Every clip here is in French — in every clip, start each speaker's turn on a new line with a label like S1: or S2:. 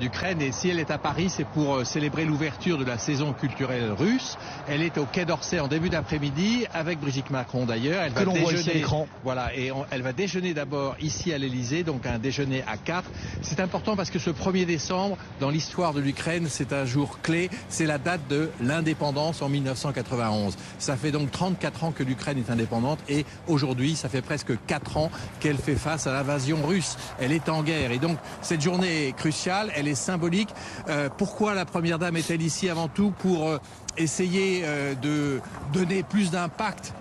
S1: d'Ukraine, et si elle est à Paris, c'est pour célébrer l'ouverture de la saison culturelle russe. Elle est au Quai d'Orsay en début d'après-midi avec Brigitte Macron d'ailleurs. Elle
S2: que l'on voit ici à l'écran.
S1: Voilà, et elle va déjeuner d'abord ici à l'Elysée, donc un déjeuner à 4. C'est important parce que ce 1er décembre, dans l'histoire de l'Ukraine, c'est un jour clé. C'est la date de l'indépendance en 1991. Ça fait donc 34 ans que l'Ukraine est indépendante, et aujourd'hui, ça fait presque 4 ans qu'elle fait face à l'invasion russe. Elle est en guerre, et donc cette journée est cruciale, elle est symbolique. Pourquoi la Première Dame est-elle ici? Avant tout pour essayer de donner plus d'impact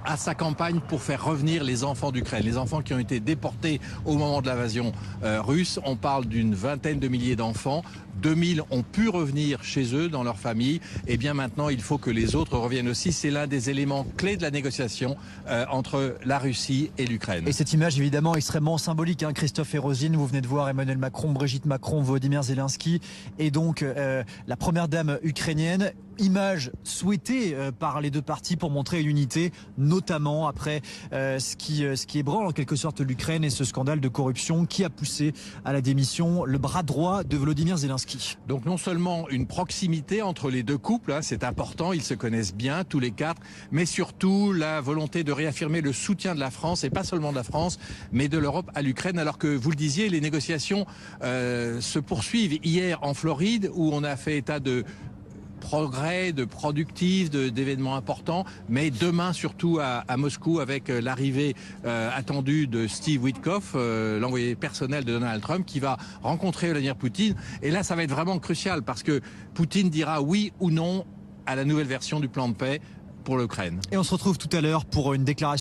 S1: à sa campagne pour faire revenir les enfants d'Ukraine, les enfants qui ont été déportés au moment de l'invasion russe. On parle d'une vingtaine de milliers d'enfants. 2000 ont pu revenir chez eux, dans leur famille. Et bien maintenant, il faut que les autres reviennent aussi. C'est l'un des éléments clés de la négociation entre la Russie et l'Ukraine.
S2: Et cette image, évidemment, extrêmement symbolique. Christophe et Roselyne, vous venez de voir Emmanuel Macron, Brigitte Macron, Volodymyr Zelensky et donc la Première Dame ukrainienne. Image souhaitée par les deux parties pour montrer l'unité, notamment après ce qui ébranle en quelque sorte l'Ukraine et ce scandale de corruption qui a poussé à la démission le bras droit de Volodymyr Zelensky.
S1: Donc non seulement une proximité entre les deux couples, c'est important, ils se connaissent bien tous les quatre, mais surtout la volonté de réaffirmer le soutien de la France, et pas seulement de la France, mais de l'Europe à l'Ukraine, alors que, vous le disiez, les négociations se poursuivent. Hier en Floride, où on a fait état de progrès, de productifs, d'événements importants, mais demain surtout à Moscou avec l'arrivée attendue de Steve Witkoff, l'envoyé personnel de Donald Trump, qui va rencontrer Vladimir Poutine. Et là, ça va être vraiment crucial parce que Poutine dira oui ou non à la nouvelle version du plan de paix pour l'Ukraine.
S2: Et on se retrouve tout à l'heure pour une déclaration